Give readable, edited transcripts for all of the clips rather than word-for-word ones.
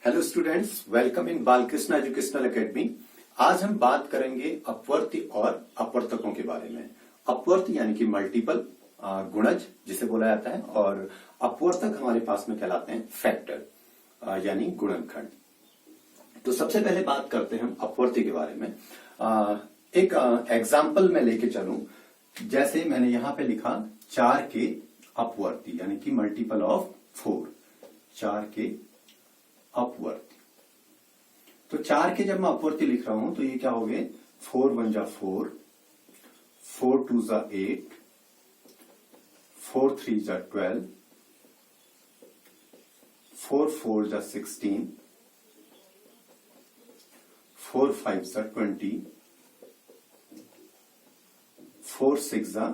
Hello students, welcome in Balkrishna educational academy. आज हम बात करेंगे अपवर्ती और अपवर्तकों के बारे में। अपवर्ती यानी कि मल्टीपल गुणज जिसे बोला जाता है, और अपवर्तक हमारे पास में कहलाते हैं फैक्टर यानी गुणनखंड। तो सबसे पहले बात करते हैं हम अपवर्ती के बारे में। एक एग्जाम्पल में लेके चलूं, जैसे मैंने यहां पे लिखा 4 के अपवर्ती यानी कि मल्टीपल ऑफ 4, 4 के अपवर्ती। तो 4 के जब मैं अपवर्ती लिख रहा हूं तो ये क्या हो गए, 4 1 जा 4, 4 2 जा 8, 4 3 जा 12, 4 4 जा 16, 4 5 जा 20, 4 6 जा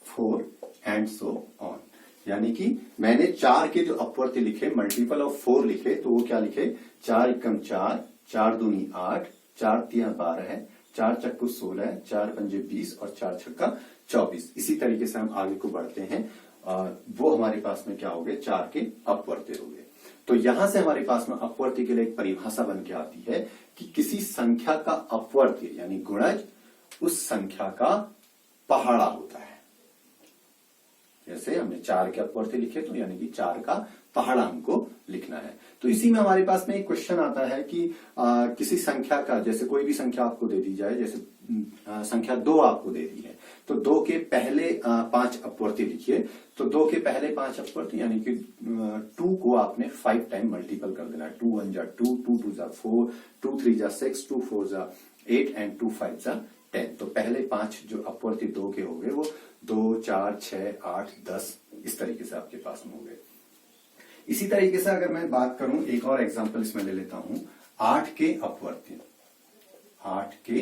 24 एंड सो ऑन। यानी कि मैंने 4 के जो अपवर्ती लिखे, मल्टीपल ऑफ 4 लिखे, तो वो क्या लिखे, 4 एकम 4, 4 दूनी 8, 4 तिया 12, 4 चक्कू 16, 4 पंजे 20 और 4 छक्का 24। इसी तरीके से हम आगे को बढ़ते हैं। वो हमारे पास में क्या हो गए, 4 के अपवर्ती हो गए। तो यहां से हमारे पास में अपवर्ती के लिए एक परिभाषा बन के आती है कि किसी संख्या का अपवर्ती यानी गुणज उस संख्या का पहाड़ा होता है। जैसे हमने 4 के अपवर्ती लिखे, तो यानी कि 4 का पहाड़ा हमको लिखना है। तो इसी में हमारे पास में एक क्वेश्चन आता है कि किसी संख्या का, जैसे कोई भी संख्या आपको दे दी जाए, जैसे संख्या 2 आपको दे दी है, तो 2 के पहले 5 अपवर्ती लिखिए। तो 2 के पहले 5 अपवर्ती यानी कि 2 को आपने 5 टाइम मल्टीपल कर देना है। 2 1 जा 2, 2 2 जा 4, 2 3 जा 6, 2 4 जा 8 एंड 2 5 जा 10। तो पहले 5 जो अपवर्ती 2 के हो गए वो 2 4 6 8 10 इस तरीके से आपके पास में हो गए। इसी तरीके से अगर मैं बात करूं, एक और एग्जांपल इसमें ले लेता हूं, 8 के अपवर्ती, 8 के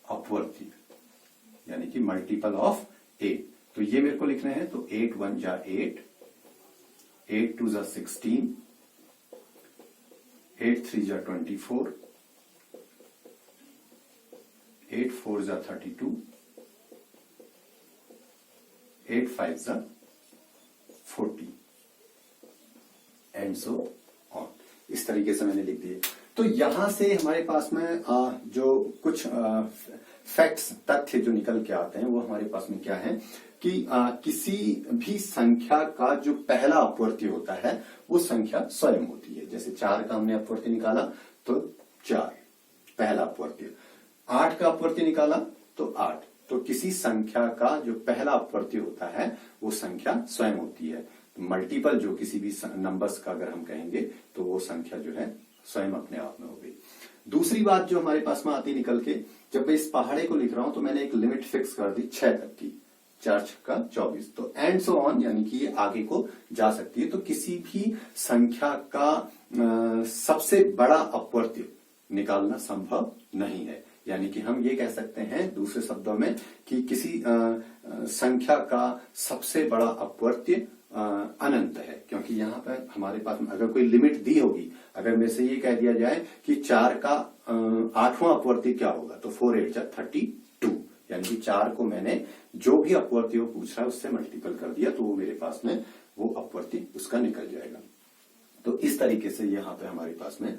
अपवर्ती यानी कि मल्टीपल ऑफ 8। तो ये मेरे को लिखने हैं, तो 8 1 जा 8, 8 2 जा 16, 8 3 जा 24, 8 4 जा 32, 8 5 जा 40 एंड सो ऑन। इस तरीके से मैंने लिख दिए। तो यहां से हमारे पास में जो कुछ फैक्ट्स, तथ्य जो निकल के आते हैं, वो हमारे पास में क्या है कि किसी भी संख्या का जो पहला अपवर्ती होता है वो संख्या स्वयं होती है। जैसे 4 का हमने अपवर्ती निकाला तो 4 पहला अपवर्ती, 8 का अपवर्ती निकाला तो 8। तो किसी संख्या का जो पहला अपवर्ती होता है वो संख्या स्वयं होती है। मल्टीपल जो किसी भी नंबर्स का अगर हम कहेंगे तो वो संख्या जो है स्वयं अपने आप में हो गई। दूसरी बात जो हमारे पास में आती निकल के, जब मैं इस पहाड़े को लिख रहा हूं तो मैंने एक लिमिट फिक्स कर दी 6 तक की, 4 छक्का 24। तो एंड सो ऑन यानी कि ये आगे को जा सकती है। तो किसी भी संख्या का सबसे बड़ा अपवर्ती निकालना संभव नहीं है। यानी कि हम ये कह सकते हैं दूसरे शब्दों में कि किसी संख्या का सबसे बड़ा अपवर्ती अनंत है, क्योंकि यहां पर हमारे पास अगर कोई लिमिट दी होगी, अगर मेरे से ये कह दिया जाए कि 4 का 8वां अपवर्ती क्या होगा, तो 4 8 जा 32, यानी कि 4 को मैंने जो भी अपवर्ती वो पूछ रहा है उससे मल्टीपल कर दिया, तो वो मेरे पास में वो अपवर्ती उसका निकल जाएगा। तो इस तरीके से यहाँ पे हमारे पास में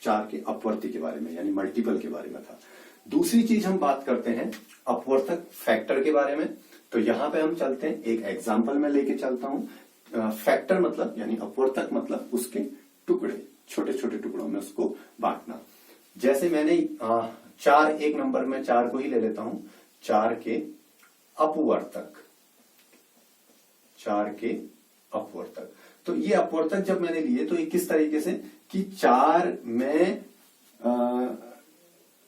4 के अपवर्ती के बारे में यानी मल्टीपल के बारे में था। दूसरी चीज हम बात करते हैं अपवर्तक फैक्टर के बारे में। तो यहां पे हम चलते हैं, एक एग्जांपल में लेके चलता हूं। फैक्टर मतलब यानी अपवर्तक मतलब उसके टुकड़े, छोटे छोटे टुकड़ों में उसको बांटना। जैसे मैंने 4, एक नंबर में 4 को ही ले लेता हूं, 4 के अपवर्तक, 4 के अपवर्तक। तो ये अपवर्तक जब मैंने लिए तो ये किस तरीके से कि 4 में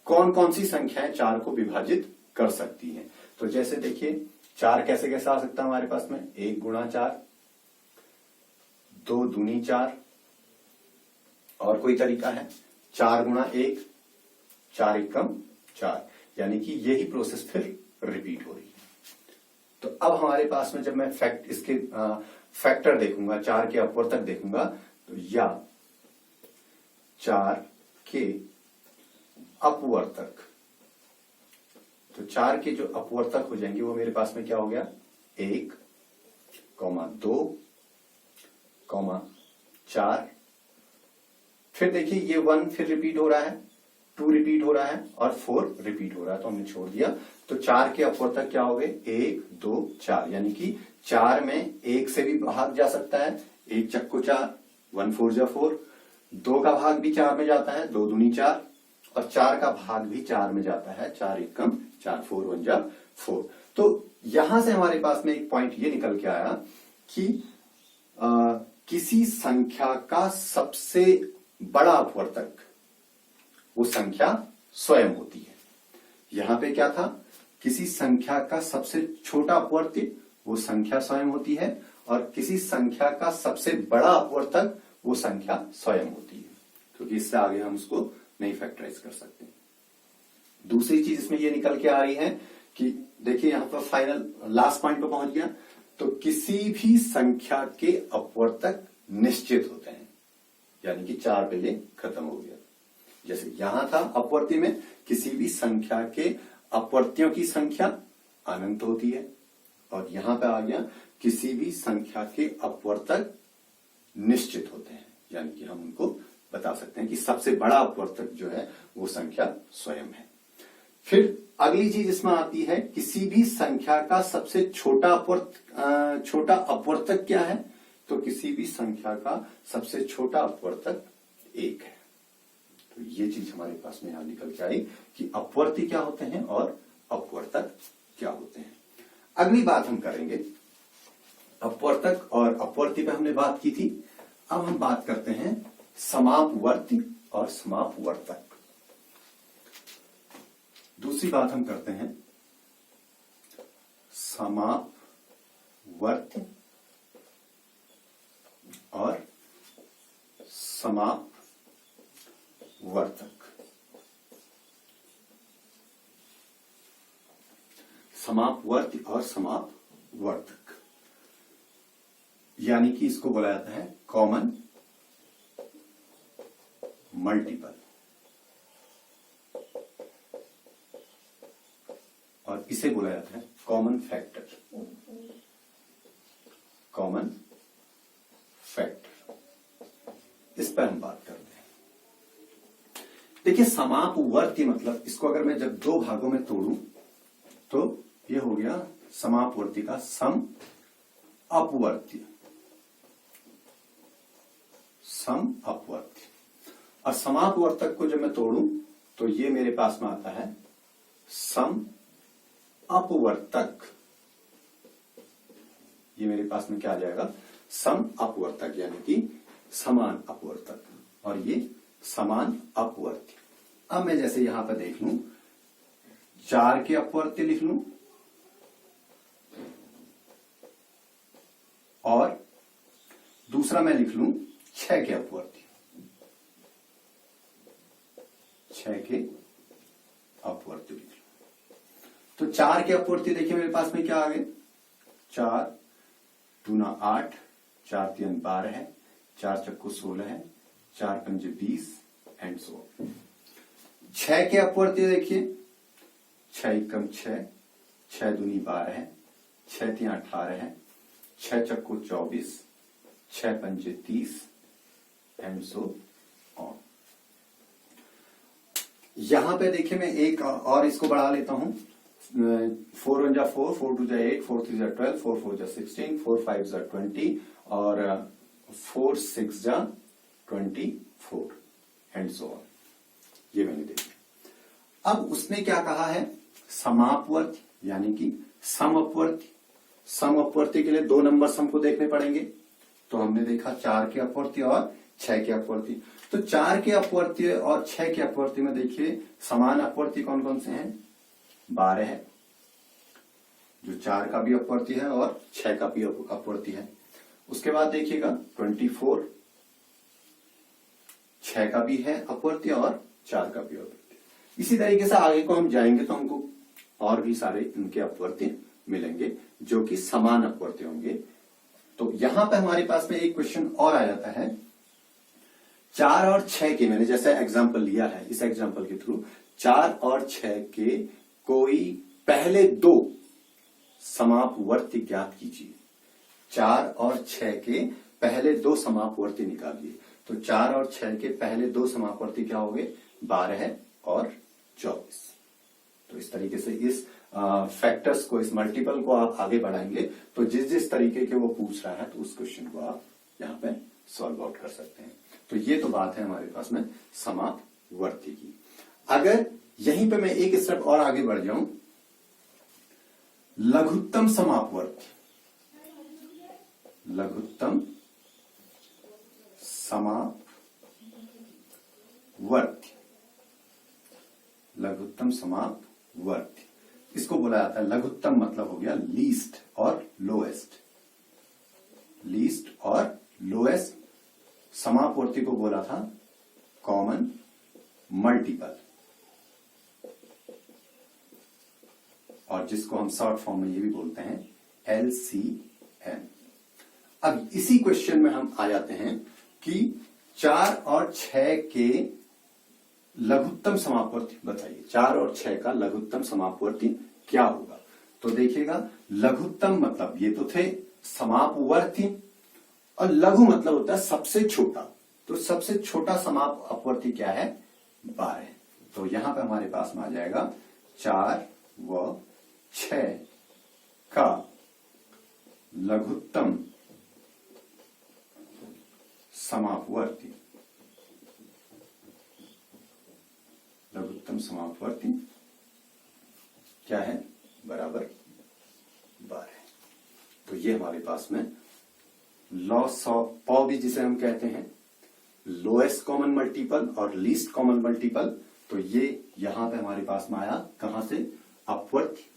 कौन कौन सी संख्याएं 4 को विभाजित कर सकती हैं। तो जैसे देखिए 4 कैसे कैसे आ सकता है हमारे पास में, 1 गुणा 4, 2 दूनी 4, और कोई तरीका है 4 गुणा 1, 4 एकम 4, यानी कि यही प्रोसेस फिर रिपीट हो रही है। तो अब हमारे पास में जब मैं इसके फैक्टर देखूंगा, 4 के अपवर्तक देखूंगा, तो या 4 के अपवर्तक, तो 4 के जो अपवर्तक हो जाएंगे वो मेरे पास में क्या हो गया, 1, 2, कॉमा 4, फिर देखिए ये 1 फिर रिपीट हो रहा है, 2 रिपीट हो रहा है और 4 रिपीट हो रहा है, तो हमने छोड़ दिया। तो 4 के अपवर्तक क्या हो गए, 1 2 4, यानी कि 4 में 1 से भी भाग जा सकता है, 1 चक्को 4, 1 4 जा 4, 2 का भाग भी 4 में जाता है, 2 दूनी 4, और 4 का भाग भी 4 में जाता है, 4 एकम 4, 4 1 जा 4। तो यहां से हमारे पास में एक पॉइंट ये निकल के आया कि किसी संख्या का सबसे बड़ा अपवर्तक वो संख्या स्वयं होती है। यहां पे क्या था, किसी संख्या का सबसे छोटा अपवर्त्य वो संख्या स्वयं होती है, और किसी संख्या का सबसे बड़ा अपवर्तक वो संख्या स्वयं होती है, क्योंकि इससे आगे हम उसको नहीं फैक्टराइज कर सकते। दूसरी चीज इसमें ये निकल के आ रही है कि देखिए यहां पर फाइनल लास्ट पॉइंट पे पहुंच गया, तो किसी भी संख्या के अपवर्तक निश्चित होते हैं, यानी कि 4 पे ये खत्म हो गया। जैसे यहां था अपवर्ती में किसी भी संख्या के अपवर्तियों की संख्या अनंत होती है, और यहां पे आ गया किसी भी संख्या के अपवर्तक निश्चित होते हैं, यानी कि हम उनको बता सकते हैं कि सबसे बड़ा अपवर्तक जो है वो संख्या स्वयं है। फिर अगली चीज इसमें आती है, किसी भी संख्या का सबसे छोटा अपवर्तक क्या है, तो किसी भी संख्या का सबसे छोटा अपवर्तक 1 है। तो ये चीज हमारे पास में यहां निकल के आई कि अपवर्ती क्या होते हैं और अपवर्तक क्या होते हैं। अगली बात हम करेंगे, अपवर्तक और अपवर्ती पे हमने बात की थी, अब हम बात करते हैं समापवर्ती और समापवर्तक। दूसरी बात हम करते हैं समापवर्ती और समापवर्तक। समापवर्ती और समापवर्तक, यानी कि इसको बोला जाता है कॉमन मल्टीपल, और इसे बोला जाता है कॉमन फैक्टर। कॉमन फैक्टर, इस पर हम बात करते हैं। देखिए समापवर्ती मतलब, इसको अगर मैं जब 2 भागों में तोड़ूं तो ये हो गया समापवर्ती का सम अपवर्ती, सम अपवर्ती, और समापवर्तक को जब मैं तोड़ूं तो ये मेरे पास में आता है सम अपवर्तक। ये मेरे पास में क्या आ जाएगा, सम अपवर्तक, यानी कि समान अपवर्तक, और ये समान अपवर्ती। अब मैं जैसे यहां पर देख लूं, 4 के अपवर्त्य लिख लूं और दूसरा मैं लिख लूं 6 के अपवर्त्य, 6 के अपवर्त्य लिख लूं। तो 4 के अपवर्त्य देखिए मेरे पास में क्या आ गए, 4 दूना 8, 4 3 12 है, 4 चक्को 16 है, 4 पंजे 20 एंड सो। 6 के अपवर्त्य देखिए, 6 एकम 6, 6 दूनी 12 है, 6 3 18 है, 6 चक्को 24, 6 पंजे 30 एंड सो ऑन। यहां पे देखिए मैं एक और इसको बढ़ा लेता हूं, 4 1 जा 4, 4 2 जा 8, 4 3 जा 12, 4 4 जा 16, 4 5 जा 20 और 4 6 जा 24 एंड सो ऑन। ये मैंने देखा। अब उसने क्या कहा है, समापवर्ती, यानी कि समअपवर्ती। समअपवर्ती के लिए 2 नंबर सम को देखने पड़ेंगे, तो हमने देखा 4 के अपवर्ती और 6 के अपवर्ती। तो 4 के अपवर्ती और 6 के अपवर्ती में देखिए समान अपवर्ती कौन कौन से हैं, 12 है, जो 4 का भी अपवर्ती है और 6 का भी अपवर्ती है। उसके बाद देखिएगा 24, 6 का भी है अपवर्ती और 4 का भी अपवर्ती। इसी तरीके से आगे को हम जाएंगे तो हमको और भी सारे इनके अपवर्ती मिलेंगे जो कि समान अपवर्ती होंगे। तो यहां पे हमारे पास में एक क्वेश्चन और आ जाता है, 4 और 6 के, मैंने जैसे एग्जांपल लिया है, इस एग्जांपल के थ्रू 4 और 6 के कोई पहले 2 समापवर्ती ज्ञात कीजिए। 4 और 6 के पहले दो समापवर्ती निकालिए। तो 4 और 6 के पहले दो समापवर्ती क्या हो गए? 12 और 24। तो इस तरीके से इस फैक्टर्स को, इस मल्टीपल को आप आगे बढ़ाएंगे तो जिस जिस तरीके के वो पूछ रहा है तो उस क्वेश्चन को आप यहाँ पे सॉल्व आउट कर सकते हैं। तो ये तो बात है हमारे पास में समापवर्ती की। अगर यहीं पे मैं एक स्टेप और आगे बढ़ जाऊं, लघुत्तम समापवर्ती, लघुत्तम समापवर्ती, लघुत्तम समापवर्ती, इसको बोला जाता है लघुत्तम, मतलब हो गया लीस्ट और लोएस्ट, लीस्ट और लोएस्ट। समापवर्ती को बोला था कॉमन मल्टीपल, और जिसको हम शॉर्ट फॉर्म में ये भी बोलते हैं LCM। अब इसी क्वेश्चन में हम आ जाते हैं कि 4 और 6 के लघुत्तम समापवर्ती बताइए। 4 और 6 का लघुत्तम समापवर्ती क्या होगा? तो देखिएगा, लघुत्तम मतलब ये तो थे समापवर्ती, और लघु मतलब होता है सबसे छोटा। तो सबसे छोटा समापवर्ती क्या है? 12। तो यहां पे हमारे पास में आ जाएगा 4 व 6 का लघुत्तम समापवर्ती, लघुत्तम समापवर्ती क्या है? बराबर 12। तो ये हमारे पास में लॉस ऑफ पॉ भी जिसे हम कहते हैं, लोएस्ट कॉमन मल्टीपल और लीस्ट कॉमन मल्टीपल। तो ये यहां पे हमारे पास में आया कहां से? अपवर्ती,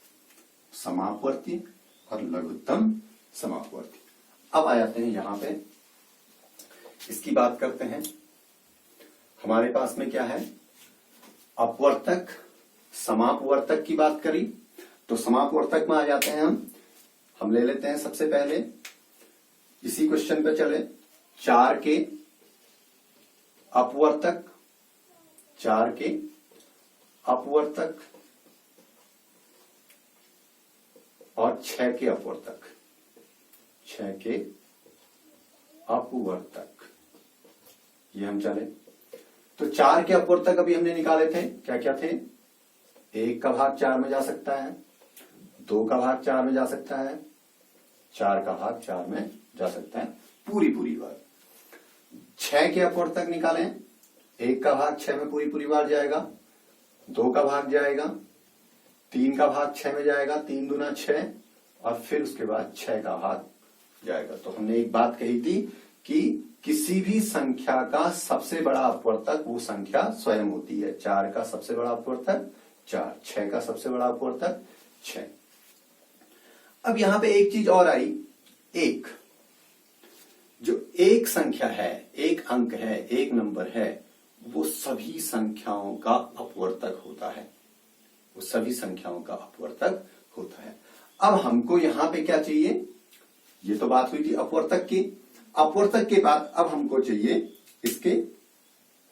समापवर्ती और लघुत्तम समापवर्ती। अब आ जाते हैं यहां पे, इसकी बात करते हैं। हमारे पास में क्या है? अपवर्तक, समापवर्तक की बात करी तो समापवर्तक में आ जाते हैं हम ले लेते हैं सबसे पहले, इसी क्वेश्चन पे चले, 4 के अपवर्तक, 4 के अपवर्तक और 6 के अपवर्तक, 6 के अपवर्तक, ये हम चले। तो 4 के अपवर्तक अभी हमने निकाले थे, क्या क्या थे? 1 का भाग 4 में जा सकता है, 2 का भाग 4 में जा सकता है, 4 का भाग 4 में जा सकता है, पूरी बार। 6 के अपवर्तक निकाले, 1 का भाग 6 में पूरी बार जाएगा, 2 का भाग जाएगा, 3 का भाग 6 में जाएगा, 3 दूना 6, और फिर उसके बाद 6 का भाग जाएगा। तो हमने एक बात कही थी कि किसी भी संख्या का सबसे बड़ा अपवर्तक वो संख्या स्वयं होती है। 4 का सबसे बड़ा अपवर्तक 4, 6 का सबसे बड़ा अपवर्तक 6। अब यहां पे एक चीज और आई, एक, जो एक संख्या है, एक अंक है, एक नंबर है, वो सभी संख्याओं का अपवर्तक होता है, वो सभी संख्याओं का अपवर्तक होता है। अब हमको यहां पे क्या चाहिए? ये तो बात हुई थी अपवर्तक की। अपवर्तक के बाद अब हमको चाहिए इसके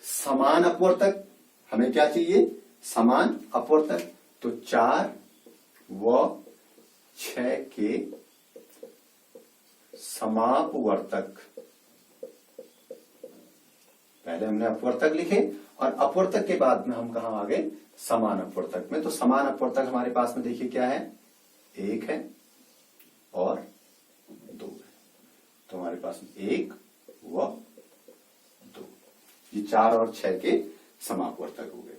समान अपवर्तक। हमें क्या चाहिए? समान अपवर्तक। तो 4 व 6 के समापवर्तक, पहले हमने अपवर्तक लिखे और अपवर्तक के बाद में हम कहां आ गए? समान अपवर्तक में। तो समान अपवर्तक हमारे पास में देखिए क्या है? 1 है और 2 है। तो हमारे पास 1 व 2, ये 4 और 6 के समापवर्तक हो गए।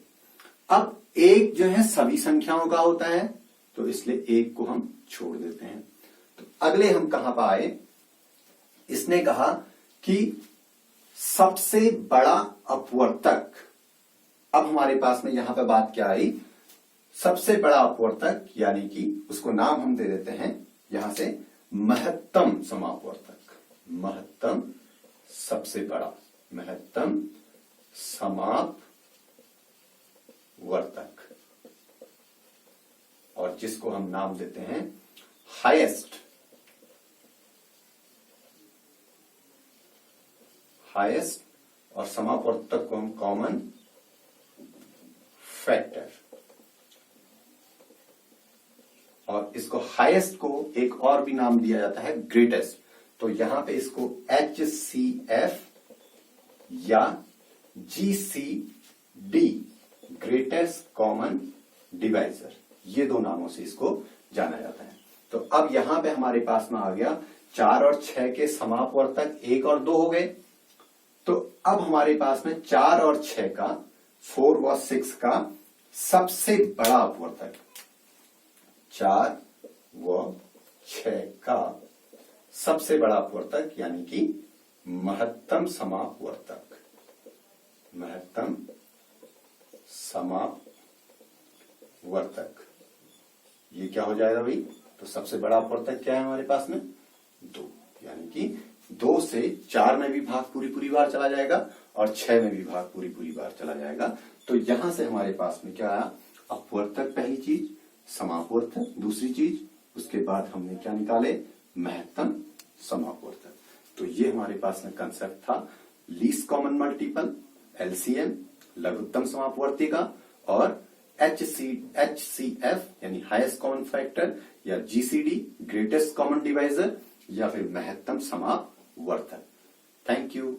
अब 1 जो है सभी संख्याओं का होता है, तो इसलिए 1 को हम छोड़ देते हैं। तो अगले हम कहां पर आए? इसने कहा कि सबसे बड़ा अपवर्तक। अब हमारे पास में यहां पे बात क्या आई? सबसे बड़ा अपवर्तक, यानी कि उसको नाम हम दे देते हैं यहां से महत्तम समापवर्तक। महत्तम सबसे बड़ा, महत्तम समापवर्तक, और जिसको हम नाम देते हैं हाईएस्ट, हाईएस्ट, और समापवर्तक को हम कॉमन फैक्टर, और इसको हाईएस्ट को एक और भी नाम दिया जाता है ग्रेटेस्ट। तो यहां पे इसको HCF या GCD ग्रेटेस्ट कॉमन डिवाइजर, ये दो नामों से इसको जाना जाता है। तो अब यहां पे हमारे पास में आ गया 4 और 6 के समापवर्तक 1 और 2 हो गए। तो अब हमारे पास में 4 और 6 का 4 व 6 का सबसे बड़ा अपवर्तक, 4 व 6 का सबसे बड़ा अपवर्तक यानी कि महत्तम समापवर्तक, महत्तम समापवर्तक, ये क्या हो जाएगा भाई? तो सबसे बड़ा अपवर्तक क्या है हमारे पास में? 2, यानी कि 2 से 4 में भी भाग पूरी बार चला जाएगा और 6 में भी भाग पूरी बार चला जाएगा। तो यहां से हमारे पास में क्या आया? अपवर्तक पहली चीज, समापवर्तक दूसरी चीज, उसके बाद हमने क्या निकाले? महत्तम समापवर्तक। तो ये हमारे पास में कंसेप्ट था लीस्ट कॉमन मल्टीपल, LCM लघुत्तम समापवर्ती का, और HCF यानी हाईएस्ट कॉमन फैक्टर, या GCD ग्रेटेस्ट कॉमन डिवाइजर, या फिर महत्तम समापवर्तक। Thank you.